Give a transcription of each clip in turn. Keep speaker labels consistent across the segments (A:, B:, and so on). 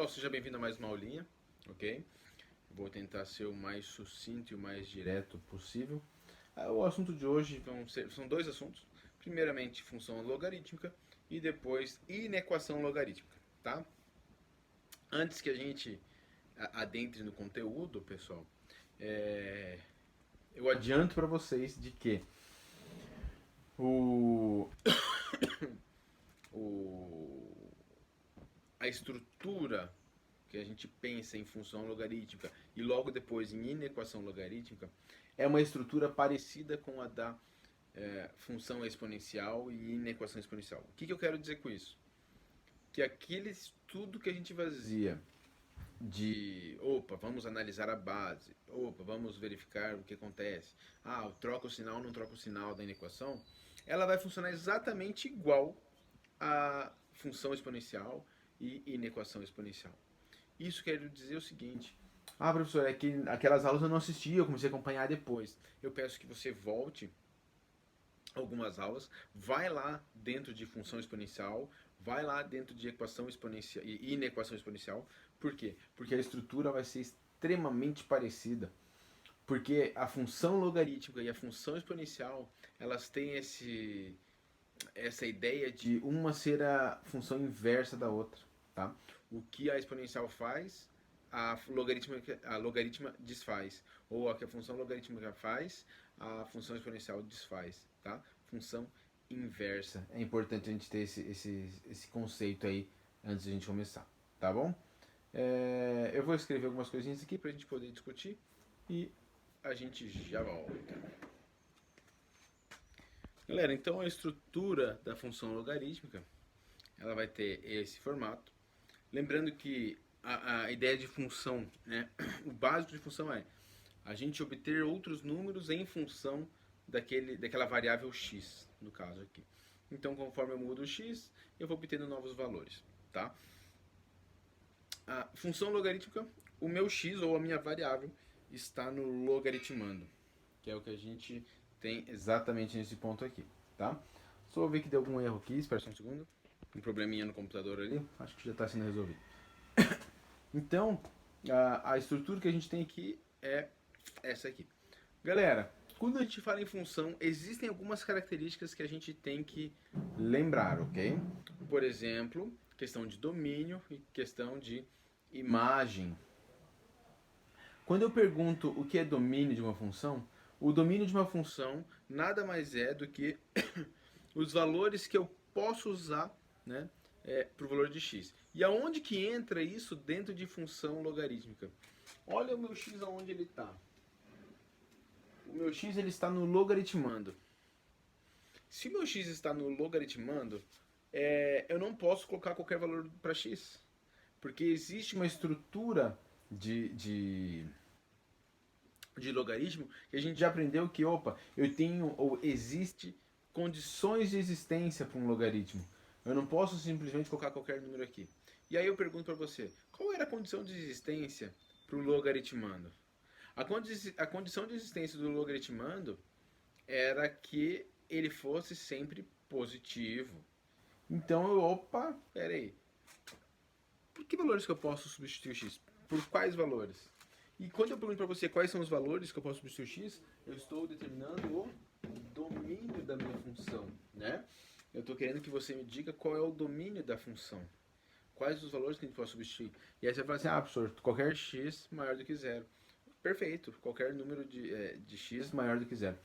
A: pessoal, seja bem-vindo a mais uma aulinha, ok? Vou tentar ser o mais sucinto e o mais direto possível. O assunto de hoje são dois assuntos. Primeiramente, função logarítmica e depois inequação logarítmica, tá? Antes que a gente adentre no conteúdo, pessoal, eu adianto para vocês de que o, o, a estrutura que a gente pensa em função logarítmica e logo depois em inequação logarítmica é uma estrutura parecida com a da função exponencial e inequação exponencial. O que eu quero dizer com isso? Que aquele estudo que a gente fazia de, vamos analisar a base, vamos verificar o que acontece, troca o sinal, não troca o sinal da inequação, ela vai funcionar exatamente igual à função exponencial e inequação exponencial. Isso quer dizer o seguinte: professor, é que aquelas aulas eu não assisti, eu comecei a acompanhar depois. Eu peço que você volte algumas aulas, vai lá dentro de função exponencial, vai lá dentro de equação exponencial e inequação exponencial. Por quê? Porque a estrutura vai ser extremamente parecida. Porque a função logarítmica e a função exponencial, elas têm essa ideia de uma ser a função inversa da outra, tá? O que a exponencial faz, a logaritma desfaz. Ou o que a função logarítmica faz, a função exponencial desfaz, tá? Função inversa. É importante a gente ter esse conceito aí antes de a gente começar, tá bom? Eu vou escrever algumas coisinhas aqui pra gente poder discutir e a gente já volta. Galera, então a estrutura da função logarítmica, ela vai ter esse formato. Lembrando que a ideia de função, né, o básico de função é a gente obter outros números em função daquela variável x, no caso aqui. Então, conforme eu mudo o x, eu vou obtendo novos valores, tá? A função logarítmica, o meu x ou a minha variável está no logaritmando, que é o que a gente tem exatamente nesse ponto aqui, tá? Só ver que deu algum erro aqui, espera só um segundo. Um probleminha no computador ali, acho que já está sendo resolvido. Então, a estrutura que a gente tem aqui é essa aqui. Galera, quando a gente fala em função, existem algumas características que a gente tem que lembrar, ok? Por exemplo, questão de domínio e questão de imagem. Quando eu pergunto o que é domínio de uma função, o domínio de uma função nada mais é do que os valores que eu posso usar, né, para o valor de x. E aonde que entra isso dentro de função logarítmica? Olha o meu x aonde ele está. O meu x ele está no logaritmando. Se o meu x está no logaritmando, eu não posso colocar qualquer valor para x. Porque existe uma estrutura de logaritmo que a gente já aprendeu que, eu tenho ou existe condições de existência para um logaritmo. Eu não posso simplesmente colocar qualquer número aqui. E aí eu pergunto para você, qual era a condição de existência para o logaritmando? A condição de existência do logaritmando era que ele fosse sempre positivo. Então peraí. Por que valores que eu posso substituir x? Por quais valores? E quando eu pergunto para você quais são os valores que eu posso substituir x, eu estou determinando o domínio da minha função, né? Eu estou querendo que você me diga qual é o domínio da função. Quais os valores que a gente pode substituir? E aí você fala assim, professor, qualquer x maior do que zero. Perfeito, qualquer número de x maior do que zero.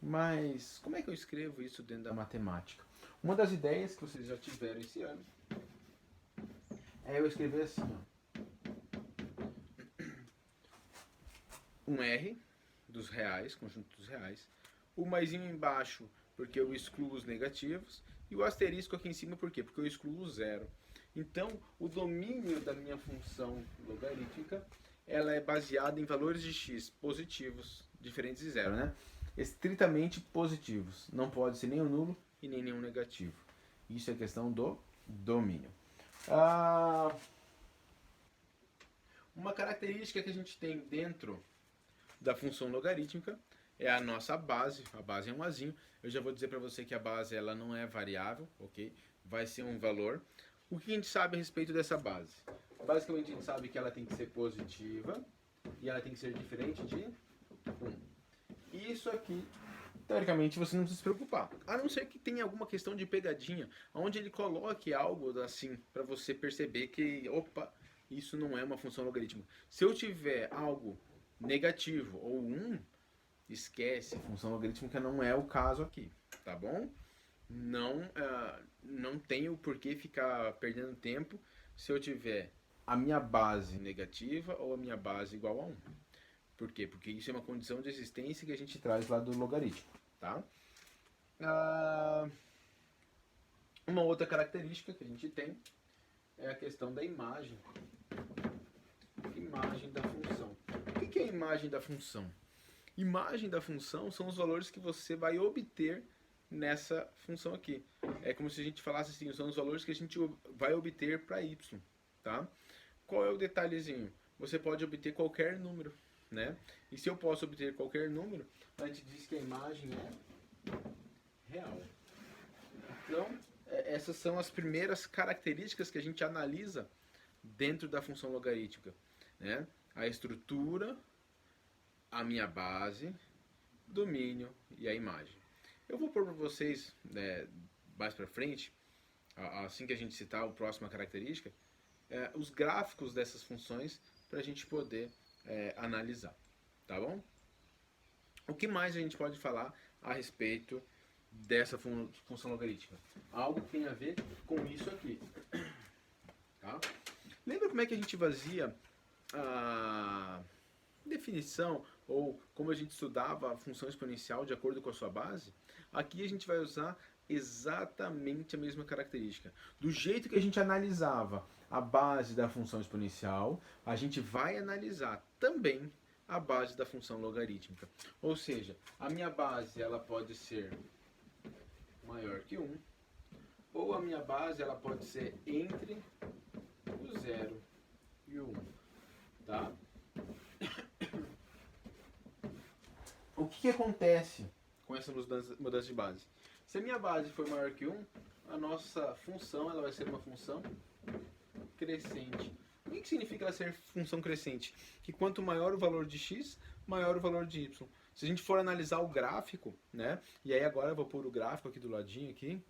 A: Mas como é que eu escrevo isso dentro da matemática? Uma das ideias que vocês já tiveram esse ano é eu escrever assim, um R dos reais, conjunto dos reais, o maisinho embaixo porque eu excluo os negativos e o asterisco aqui em cima por quê? Porque eu excluo o zero. Então, o domínio da minha função logarítmica, ela é baseada em valores de x positivos, diferentes de zero, né? Estritamente positivos. Não pode ser nem um nulo e nem nenhum negativo. Isso é questão do domínio. Uma característica que a gente tem dentro da função logarítmica é a nossa base. A base é um azinho. Eu já vou dizer para você que a base ela não é variável, ok? Vai ser um valor. O que a gente sabe a respeito dessa base? Basicamente a gente sabe que ela tem que ser positiva e ela tem que ser diferente de 1. Isso aqui, teoricamente, você não precisa se preocupar. A não ser que tenha alguma questão de pegadinha, onde ele coloque algo assim, para você perceber que, opa, isso não é uma função logarítmica. Se eu tiver algo negativo ou 1, esquece, função logarítmica não é o caso aqui, tá bom? Não tenho por que ficar perdendo tempo se eu tiver a minha base negativa ou a minha base igual a 1. Por quê? Porque isso é uma condição de existência que a gente traz lá do logaritmo, tá? Uma outra característica que a gente tem é a questão da imagem. Imagem da função. O que é a imagem da função? Imagem da função são os valores que você vai obter nessa função aqui. É como se a gente falasse assim, são os valores que a gente vai obter para y, tá? Qual é o detalhezinho? Você pode obter qualquer número, né? E se eu posso obter qualquer número, a gente diz que a imagem é real. Então, essas são as primeiras características que a gente analisa dentro da função logarítmica, né? A estrutura, a minha base, domínio e a imagem. Eu vou pôr para vocês, mais para frente, assim que a gente citar a próxima característica, os gráficos dessas funções para a gente poder analisar, tá bom? O que mais a gente pode falar a respeito dessa função logarítmica? Algo que tem a ver com isso aqui, tá? Lembra como é que a gente fazia a definição ou como a gente estudava a função exponencial de acordo com a sua base? Aqui a gente vai usar exatamente a mesma característica. Do jeito que a gente analisava a base da função exponencial, a gente vai analisar também a base da função logarítmica. Ou seja, a minha base ela pode ser maior que 1, ou a minha base ela pode ser entre o 0 e o 1, tá? O que acontece com essa mudança de base? Se a minha base for maior que 1, a nossa função ela vai ser uma função crescente. O que significa ela ser função crescente? Que quanto maior o valor de x, maior o valor de y. Se a gente for analisar o gráfico, né? E aí agora eu vou pôr o gráfico aqui do ladinho aqui.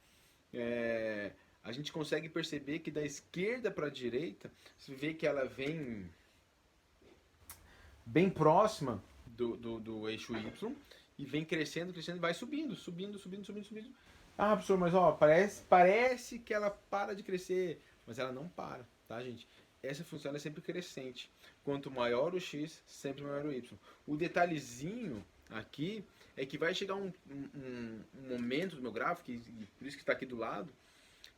A: A gente consegue perceber que da esquerda para a direita, você vê que ela vem bem próxima do eixo y e vem crescendo, crescendo, vai subindo. Ah, professor, mas ó, parece que ela para de crescer, mas ela não para, tá, gente? Essa função é sempre crescente. Quanto maior o x, sempre maior o y. O detalhezinho aqui é que vai chegar um momento do meu gráfico, e por isso que está aqui do lado,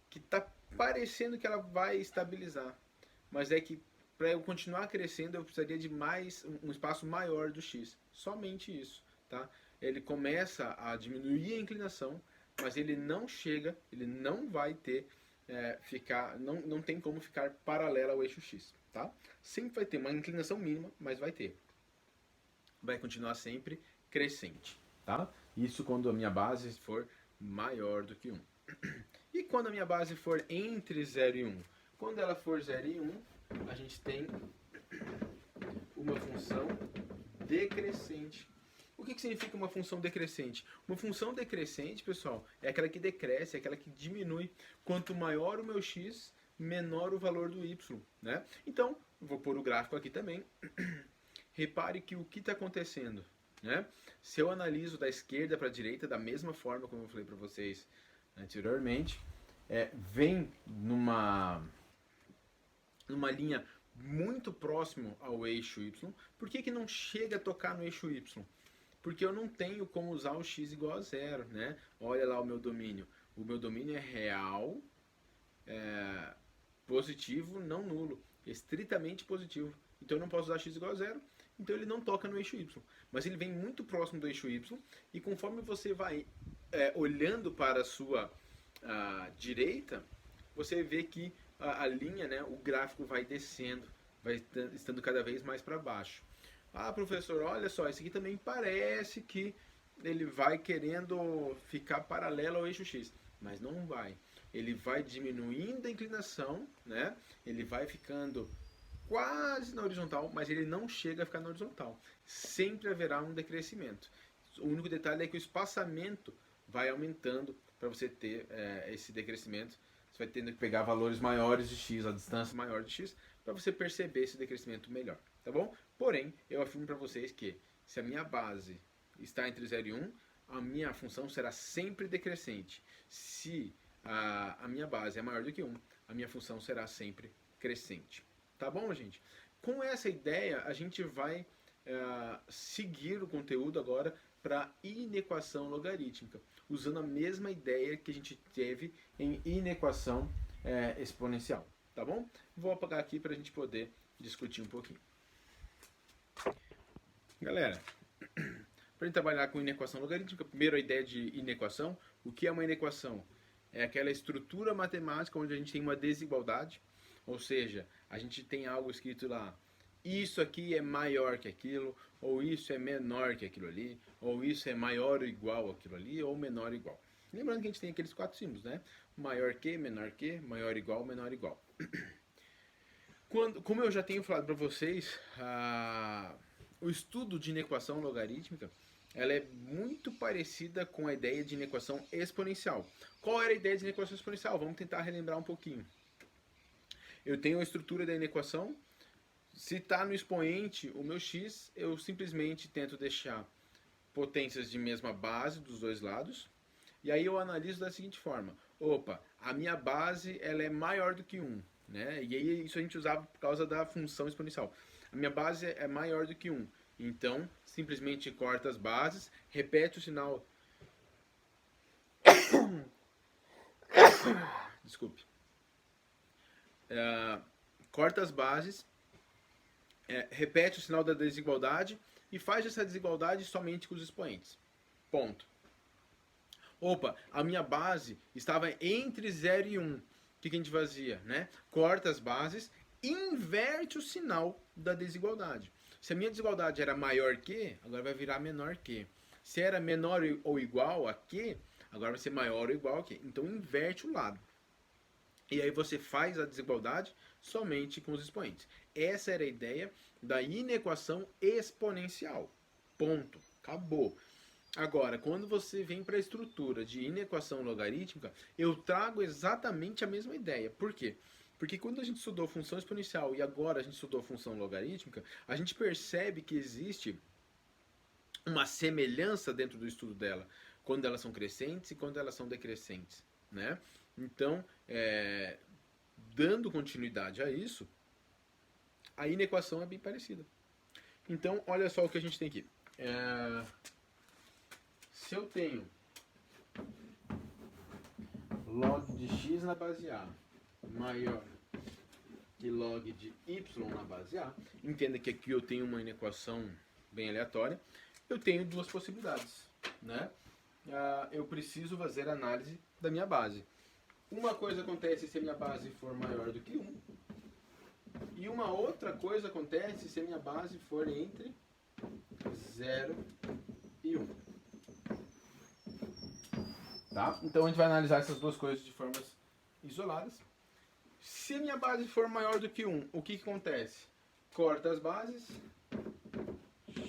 A: que está parecendo que ela vai estabilizar. Mas é que para eu continuar crescendo eu precisaria de um espaço maior do x. Somente isso, tá? Ele começa a diminuir a inclinação, mas ele não chega, ele não vai ter não tem como ficar paralela ao eixo x, tá? Sempre vai ter uma inclinação mínima, mas vai ter. Vai continuar sempre crescente, tá? Isso quando a minha base for maior do que 1. E quando a minha base for entre 0 e 1? Quando ela for 0 e 1, a gente tem uma função decrescente. O que significa uma função decrescente? Uma função decrescente, pessoal, é aquela que decresce, é aquela que diminui. Quanto maior o meu x, menor o valor do y, né? Então, vou pôr o gráfico aqui também. Repare que o que está acontecendo, né? Se eu analiso da esquerda para a direita, da mesma forma como eu falei para vocês anteriormente, vem numa linha muito próximo ao eixo y. Por que não chega a tocar no eixo y? Porque eu não tenho como usar o x igual a 0, né? Olha lá o meu domínio. O meu domínio é real, positivo, não nulo. Estritamente positivo. Então eu não posso usar x igual a 0, então ele não toca no eixo y. Mas ele vem muito próximo do eixo y, e conforme você vai olhando para a sua direita, você vê que a linha, né, o gráfico vai descendo, vai estando cada vez mais para baixo. Ah, professor, olha só, esse aqui também parece que ele vai querendo ficar paralelo ao eixo x, mas não vai. Ele vai diminuindo a inclinação, né? Ele vai ficando quase na horizontal, mas ele não chega a ficar na horizontal. Sempre haverá um decrescimento. O único detalhe é que o espaçamento vai aumentando para você ter esse decrescimento. Você vai tendo que pegar valores maiores de x, a distância maior de x, para você perceber esse decrescimento melhor, tá bom? Porém, eu afirmo para vocês que se a minha base está entre 0 e 1, a minha função será sempre decrescente. Se a minha base é maior do que 1, a minha função será sempre crescente. Tá bom, gente? Com essa ideia, a gente vai seguir o conteúdo agora para inequação logarítmica, usando a mesma ideia que a gente teve em inequação exponencial. Tá bom? Vou apagar aqui para a gente poder discutir um pouquinho. Galera, para a gente trabalhar com inequação logarítmica, primeiro a ideia de inequação. O que é uma inequação? É aquela estrutura matemática onde a gente tem uma desigualdade, ou seja, a gente tem algo escrito lá, isso aqui é maior que aquilo, ou isso é menor que aquilo ali, ou isso é maior ou igual àquilo ali, ou menor ou igual. Lembrando que a gente tem aqueles 4 símbolos, né? Maior que, menor que, maior igual, menor igual. Como eu já tenho falado para vocês, o estudo de inequação logarítmica ela é muito parecida com a ideia de inequação exponencial. Qual era a ideia de inequação exponencial? Vamos tentar relembrar um pouquinho. Eu tenho a estrutura da inequação. Se está no expoente o meu x, eu simplesmente tento deixar potências de mesma base dos dois lados. E aí eu analiso da seguinte forma. Opa, a minha base ela é maior do que 1. Né? E aí isso a gente usava por causa da função exponencial. A minha base é maior do que 1. Então, simplesmente corta as bases, repete o sinal... Desculpe. Corta as bases, repete o sinal da desigualdade e faz essa desigualdade somente com os expoentes. Ponto. Opa, a minha base estava entre 0 e 1. O que a gente fazia? Né? Corta as bases, inverte o sinal da desigualdade. Se a minha desigualdade era maior que, agora vai virar menor que. Se era menor ou igual a que, agora vai ser maior ou igual a que. Então inverte o lado. E aí você faz a desigualdade somente com os expoentes. Essa era a ideia da inequação exponencial. Ponto. Acabou. Agora, quando você vem para a estrutura de inequação logarítmica, eu trago exatamente a mesma ideia. Por quê? Porque quando a gente estudou função exponencial e agora a gente estudou função logarítmica, a gente percebe que existe uma semelhança dentro do estudo dela, quando elas são crescentes e quando elas são decrescentes, né? Então, dando continuidade a isso, a inequação é bem parecida. Então, olha só o que a gente tem aqui. Se eu tenho log de x na base A maior que log de y na base A, entenda que aqui eu tenho uma inequação bem aleatória, eu tenho duas possibilidades, né? Eu preciso fazer análise da minha base. Uma coisa acontece se a minha base for maior do que 1, e uma outra coisa acontece se a minha base for entre 0 e 1. Tá? Então a gente vai analisar essas duas coisas de formas isoladas. Se a minha base for maior do que 1, o que acontece? Corta as bases,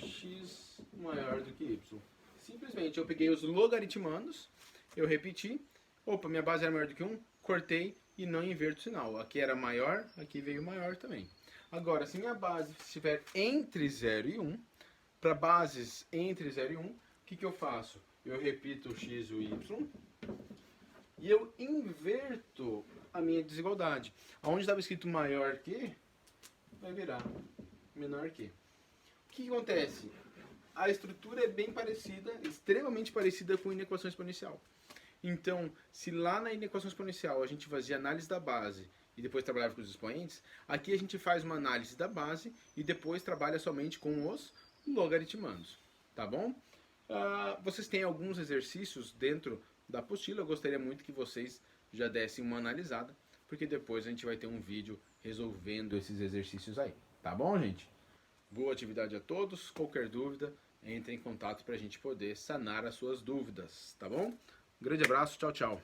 A: x maior do que y. Simplesmente eu peguei os logaritmandos, eu repeti, opa, minha base era maior do que 1, cortei e não inverto o sinal. Aqui era maior, aqui veio maior também. Agora, se minha base estiver entre 0 e 1, para bases entre 0 e 1, o que eu faço? Eu repito o x e o y e eu inverto a minha desigualdade. Onde estava escrito maior que, vai virar menor que. O que acontece? A estrutura é bem parecida, extremamente parecida com a inequação exponencial. Então, se lá na inequação exponencial a gente fazia análise da base e depois trabalhava com os expoentes, aqui a gente faz uma análise da base e depois trabalha somente com os logaritmandos. Tá bom? Vocês têm alguns exercícios dentro da apostila, eu gostaria muito que vocês já dessem uma analisada, porque depois a gente vai ter um vídeo resolvendo esses exercícios aí. Tá bom, gente? Boa atividade a todos, qualquer dúvida, entre em contato para a gente poder sanar as suas dúvidas, tá bom? Um grande abraço, tchau, tchau.